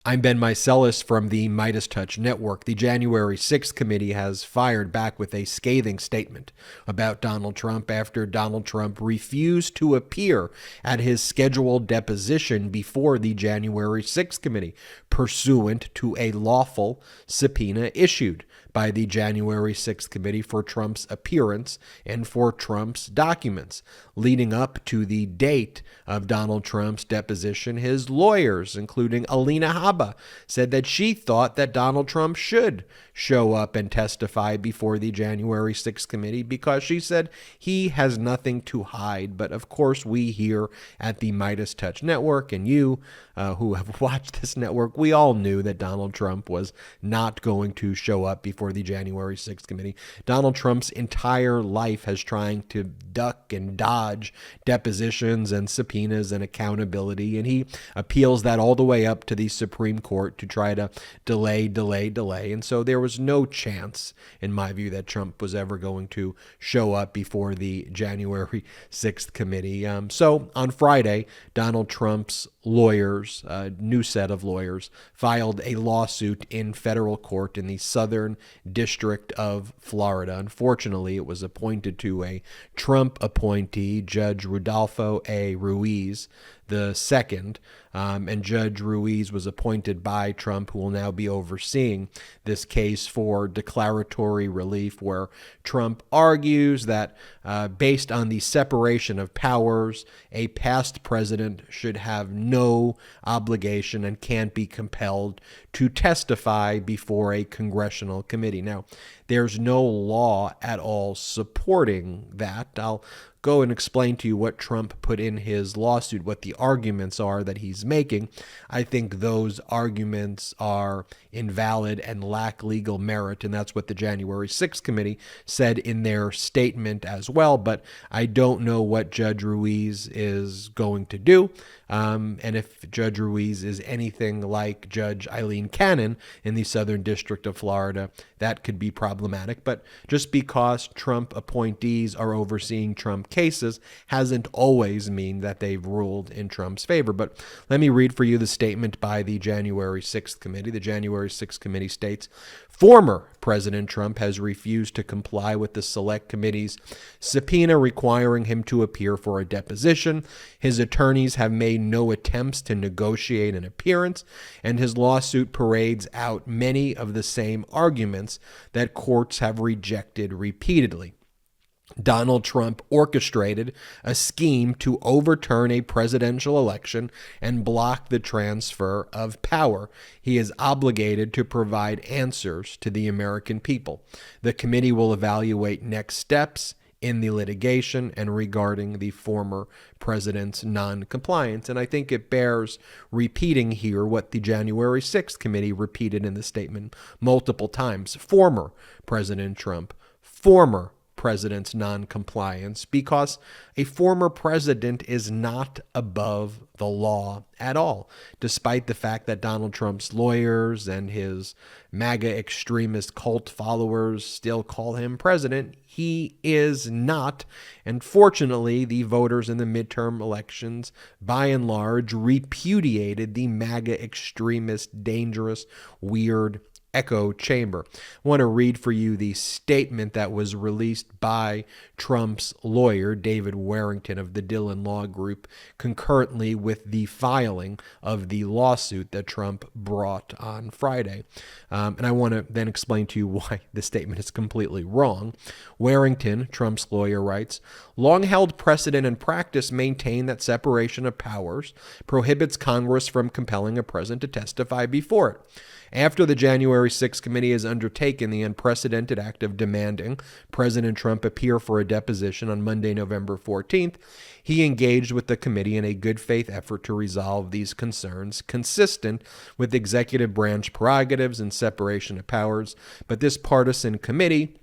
I'm Ben Meiselas from the MeidasTouch network. The January 6th committee has fired back with a scathing statement about Donald Trump after Donald Trump refused to appear at his scheduled deposition before the January 6th committee, pursuant to a lawful subpoena issued by the January 6th committee for Trump's appearance and for Trump's documents. Leading up to the date of Donald Trump's deposition, his lawyers, including Alina Habba, said that she thought that Donald Trump should show up and testify before the January 6th committee because she said he has nothing to hide. But of course, we here at the MeidasTouch network and you who have watched this network, we all knew that Donald Trump was not going to show up before the January 6th committee. Donald Trump's entire life has trying to duck and dodge depositions and subpoenas and accountability, and he appeals that all the way up to the Supreme Court to try to delay. And so there was no chance, in my view, that Trump was ever going to show up before the January 6th committee. So on Friday, Donald Trump's lawyers, a new set of lawyers, filed a lawsuit in federal court in the Southern District of Florida. Unfortunately, it was appointed to a Trump appointee, Judge Rodolfo A. Ruiz II, and Judge Ruiz was appointed by Trump, who will now be overseeing this case for declaratory relief, where Trump argues that based on the separation of powers, a past president should have no obligation and can't be compelled to testify before a congressional committee. Now, there's no law at all supporting that. I'll go and explain to you what Trump put in his lawsuit, what the arguments are that he's making. I think those arguments are invalid and lack legal merit, and that's what the January 6th committee said in their statement as well. But I don't know what Judge Ruiz is going to do. And if Judge Ruiz is anything like Judge Eileen Cannon in the Southern District of Florida, that could be problematic. But just because Trump appointees are overseeing Trump cases hasn't always mean that they've ruled in Trump's favor. But let me read for you the statement by the January 6th committee. The January 6th committee states, former President Trump has refused to comply with the Select Committee's subpoena requiring him to appear for a deposition. His attorneys have made no attempts to negotiate an appearance, and his lawsuit parades out many of the same arguments that courts have rejected repeatedly. Donald Trump orchestrated a scheme to overturn a presidential election and block the transfer of power. He is obligated to provide answers to the American people. The committee will evaluate next steps in the litigation and regarding the former president's non-compliance. And I think it bears repeating here what the January 6th committee repeated in the statement multiple times. Former President Trump, former president's non-compliance, because a former president is not above the law at all. Despite the fact that Donald Trump's lawyers and his MAGA extremist cult followers still call him president, he is not. And fortunately, the voters in the midterm elections, by and large, repudiated the MAGA extremist, dangerous, weird echo chamber. I want to read for you the statement that was released by Trump's lawyer, David Warrington of the Dillon Law Group, concurrently with the filing of the lawsuit that Trump brought on Friday. And I want to then explain to you why the statement is completely wrong. Warrington, Trump's lawyer, writes, long-held precedent and practice maintain that separation of powers prohibits Congress from compelling a president to testify before it. After the January 6th committee has undertaken the unprecedented act of demanding President Trump appear for a deposition on Monday, November 14th, he engaged with the committee in a good faith effort to resolve these concerns consistent with executive branch prerogatives and separation of powers. But this partisan committee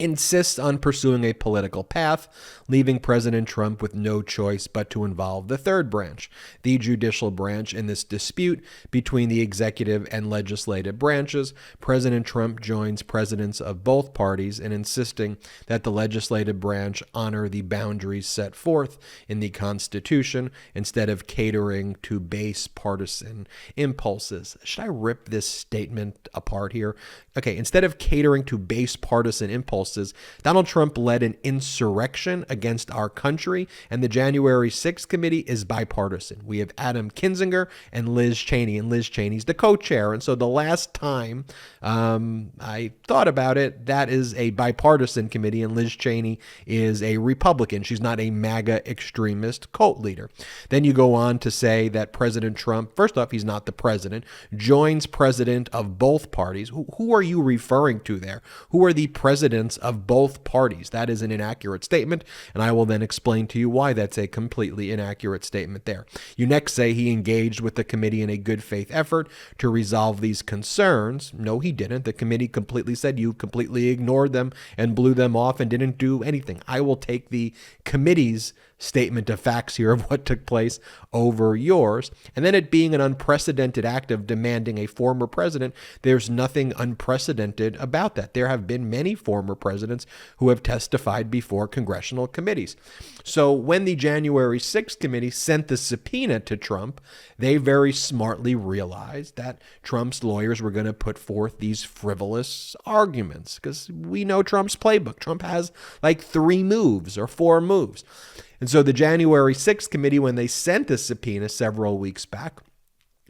insists on pursuing a political path, leaving President Trump with no choice but to involve the third branch, the judicial branch, in this dispute between the executive and legislative branches. President Trump joins presidents of both parties in insisting that the legislative branch honor the boundaries set forth in the Constitution instead of catering to base partisan impulses. Should I rip this statement apart here? Okay, instead of catering to base partisan impulses, Donald Trump led an insurrection against our country, and the January 6th committee is bipartisan. We have Adam Kinzinger and Liz Cheney, and Liz Cheney's the co-chair. And so the last time I thought about it, that is a bipartisan committee, and Liz Cheney is a Republican. She's not a MAGA extremist cult leader. Then you go on to say that President Trump, first off, he's not the president, joins president of both parties. Who are you referring to there? Who are the presidents of both parties? That is an inaccurate statement, and I will then explain to you why that's a completely inaccurate statement there. You next say he engaged with the committee in a good faith effort to resolve these concerns. No, he didn't. The committee completely said you completely ignored them and blew them off and didn't do anything. I will take the committee's statement of facts here of what took place over yours. And then it being an unprecedented act of demanding a former president, there's nothing unprecedented about that. There have been many former presidents who have testified before congressional committees. So when the January 6th committee sent the subpoena to Trump, they very smartly realized that Trump's lawyers were going to put forth these frivolous arguments, because we know Trump's playbook. Trump has like 3 moves or 4 moves. And so the January 6th committee, when they sent the subpoena several weeks back,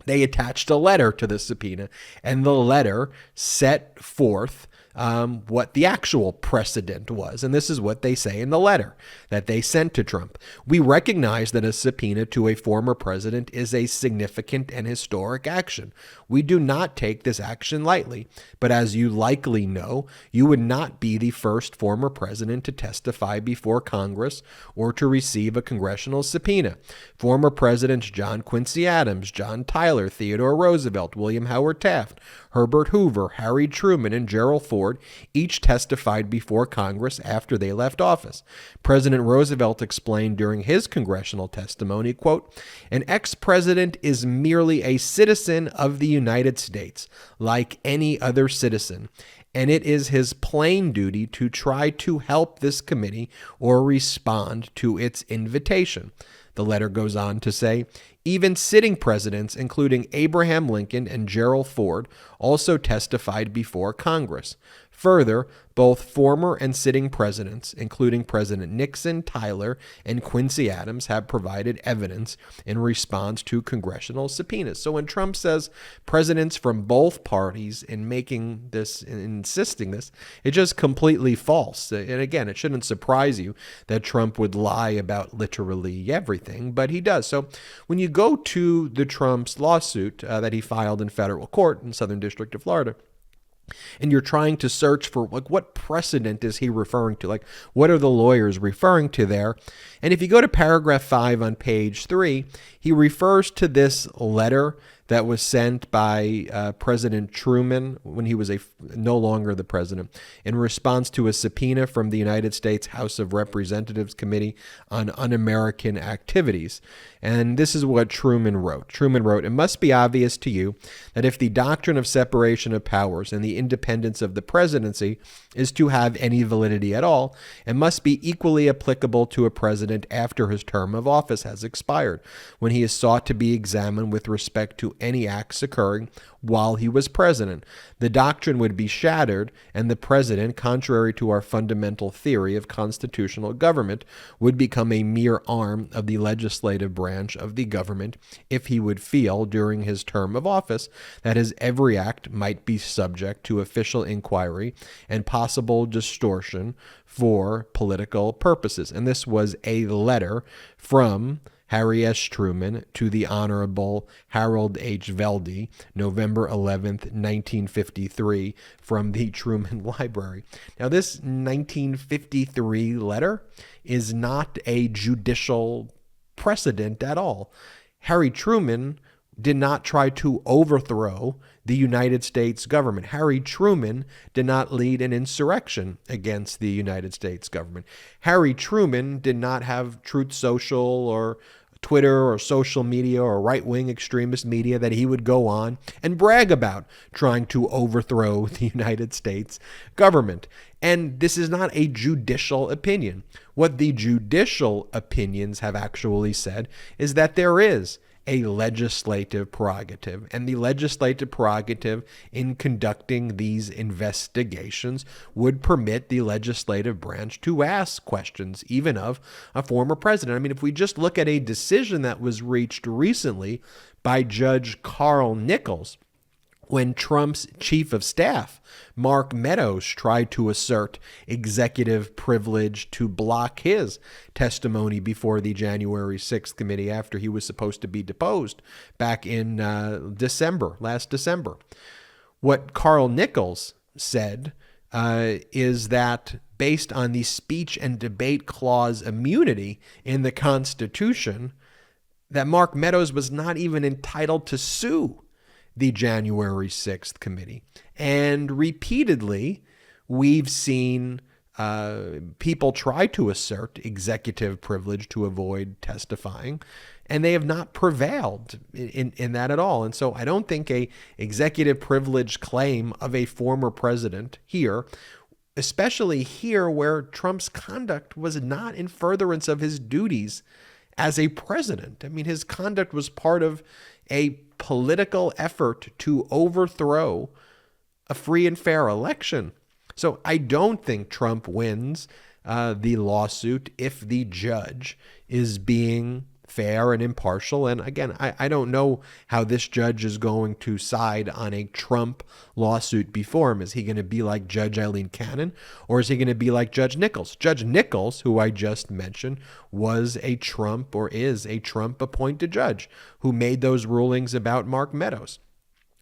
they attached a letter to the subpoena, and the letter set forth what the actual precedent was. And this is what they say in the letter that they sent to Trump. We recognize that a subpoena to a former president is a significant and historic action. We do not take this action lightly, but as you likely know, you would not be the first former president to testify before Congress or to receive a congressional subpoena. Former presidents John Quincy Adams, John Tyler, Theodore Roosevelt, William Howard Taft, Herbert Hoover, Harry Truman, and Gerald Ford each testified before Congress after they left office. President Roosevelt explained during his congressional testimony, quote, "An ex-president is merely a citizen of the United States, like any other citizen, and it is his plain duty to try to help this committee or respond to its invitation." The letter goes on to say, even sitting presidents, including Abraham Lincoln and Gerald Ford, also testified before Congress. Further, both former and sitting presidents, including President Nixon, Tyler, and Quincy Adams, have provided evidence in response to congressional subpoenas. So when Trump says presidents from both parties in making this, in insisting this, it's just completely false. And again, it shouldn't surprise you that Trump would lie about literally everything, but he does. So when you go to the Trump's lawsuit that he filed in federal court in Southern District of Florida, and you're trying to search for what precedent is he referring to? Like, what are the lawyers referring to there? And if you go to paragraph 5 on page 3, he refers to this letter that was sent by President Truman when he was no longer the president in response to a subpoena from the United States House of Representatives Committee on Un-American Activities. And this is what Truman wrote. Truman wrote, "It must be obvious to you that if the doctrine of separation of powers and the independence of the presidency is to have any validity at all, it must be equally applicable to a president after his term of office has expired, when he is sought to be examined with respect to any acts occurring while he was president. The doctrine would be shattered, and the president, contrary to our fundamental theory of constitutional government, would become a mere arm of the legislative branch of the government if he would feel during his term of office that his every act might be subject to official inquiry and possible distortion for political purposes." And this was a letter from Harry S. Truman to the Honorable Harold H. Velde, November 11th, 1953, from the Truman Library. Now, this 1953 letter is not a judicial precedent at all. Harry Truman did not try to overthrow the United States government. Harry Truman did not lead an insurrection against the United States government. Harry Truman did not have Truth Social or Twitter or social media or right-wing extremist media that he would go on and brag about trying to overthrow the United States government. And this is not a judicial opinion. What the judicial opinions have actually said is that there is a legislative prerogative, and the legislative prerogative in conducting these investigations would permit the legislative branch to ask questions, even of a former president. I mean, if we just look at a decision that was reached recently by Judge Carl Nichols, when Trump's chief of staff, Mark Meadows, tried to assert executive privilege to block his testimony before the January 6th committee after he was supposed to be deposed back in last December. What Carl Nichols said is that based on the speech and debate clause immunity in the Constitution, that Mark Meadows was not even entitled to sue the January 6th committee. And repeatedly, we've seen people try to assert executive privilege to avoid testifying, and they have not prevailed in that at all. And so I don't think a executive privilege claim of a former president here, especially here where Trump's conduct was not in furtherance of his duties as a president. I mean, his conduct was part of a political effort to overthrow a free and fair election. So I don't think Trump wins the lawsuit if the judge is being fair and impartial. And again, I don't know how this judge is going to side on a Trump lawsuit before him. Is he going to be like Judge Eileen Cannon, or is he going to be like Judge Nichols? Judge Nichols, who I just mentioned, was a Trump or is a Trump appointed judge who made those rulings about Mark Meadows.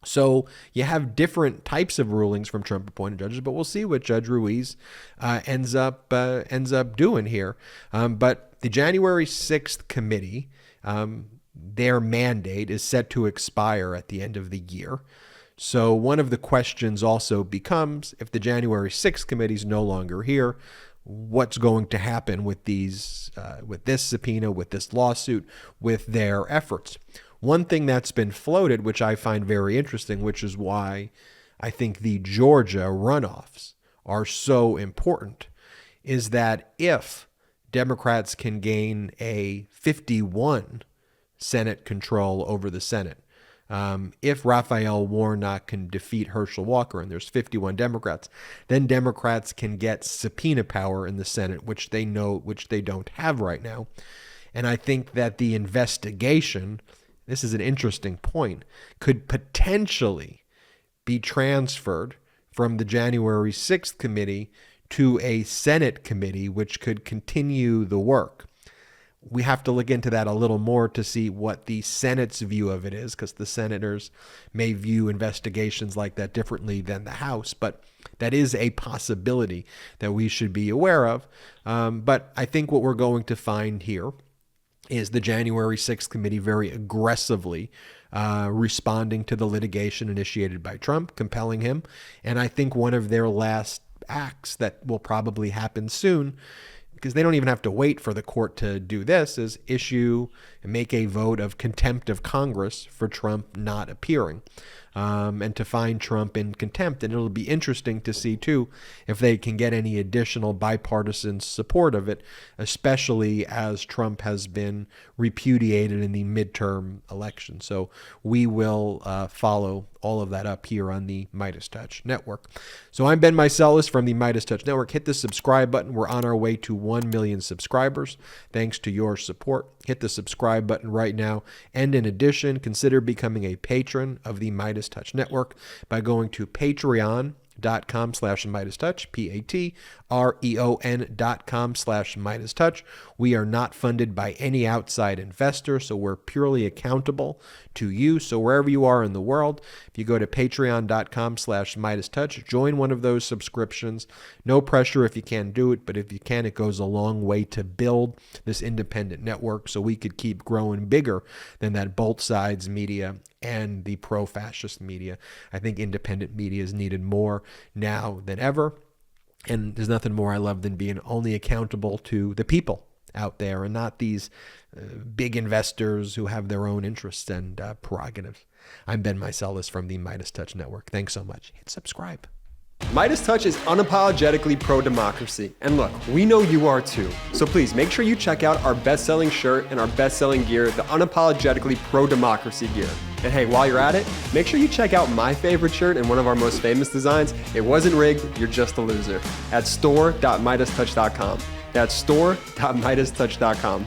So you have different types of rulings from Trump-appointed judges, but we'll see what Judge Ruiz ends up doing here. But the January 6th committee, their mandate is set to expire at the end of the year. So one of the questions also becomes, if the January 6th committee is no longer here, what's going to happen with these, with this subpoena, with this lawsuit, with their efforts? One thing that's been floated, which I find very interesting, which is why I think the Georgia runoffs are so important, is that if Democrats can gain a 51 Senate control over the Senate, if Raphael Warnock can defeat Herschel Walker, and there's 51 Democrats, then Democrats can get subpoena power in the Senate, which they don't have right now. And I think that the investigation, this is an interesting point, could potentially be transferred from the January 6th committee to a Senate committee, which could continue the work. We have to look into that a little more to see what the Senate's view of it is, because the senators may view investigations like that differently than the House, but that is a possibility that we should be aware of. But I think what we're going to find here is the January 6th committee very aggressively responding to the litigation initiated by Trump, compelling him. And I think one of their last acts that will probably happen soon, because they don't even have to wait for the court to do this, is issue and make a vote of contempt of Congress for Trump not appearing, and to find Trump in contempt. And it'll be interesting to see, too, if they can get any additional bipartisan support of it, especially as Trump has been repudiated in the midterm election. So we will follow all of that up here on the MeidasTouch Network. So I'm Ben Meiselas from the MeidasTouch Network. Hit the subscribe button. We're on our way to 1 million subscribers. Thanks to your support. Hit the subscribe button right now. And in addition, consider becoming a patron of the MeidasTouch Network by going to Patreon.com patreon.com/MeidasTouch, patreon.com/MeidasTouch. We are not funded by any outside investor, so we're purely accountable to you. So wherever you are in the world, if you go to patreon.com/MeidasTouch, join one of those subscriptions. No pressure if you can't do it, but if you can, it goes a long way to build this independent network so we could keep growing bigger than that both sides media and the pro-fascist media. I think independent media is needed more now than ever. And there's nothing more I love than being only accountable to the people out there and not these big investors who have their own interests and prerogatives. I'm Ben Meiselas from the MeidasTouch Network. Thanks so much. Hit subscribe. MeidasTouch is unapologetically pro-democracy, and look, we know you are too. So please make sure you check out our best-selling shirt and our best-selling gear, the unapologetically pro-democracy gear. And hey, while you're at it, make sure you check out my favorite shirt and one of our most famous designs, It Wasn't Rigged, You're Just a Loser, at store.meidastouch.com. That's store.meidastouch.com.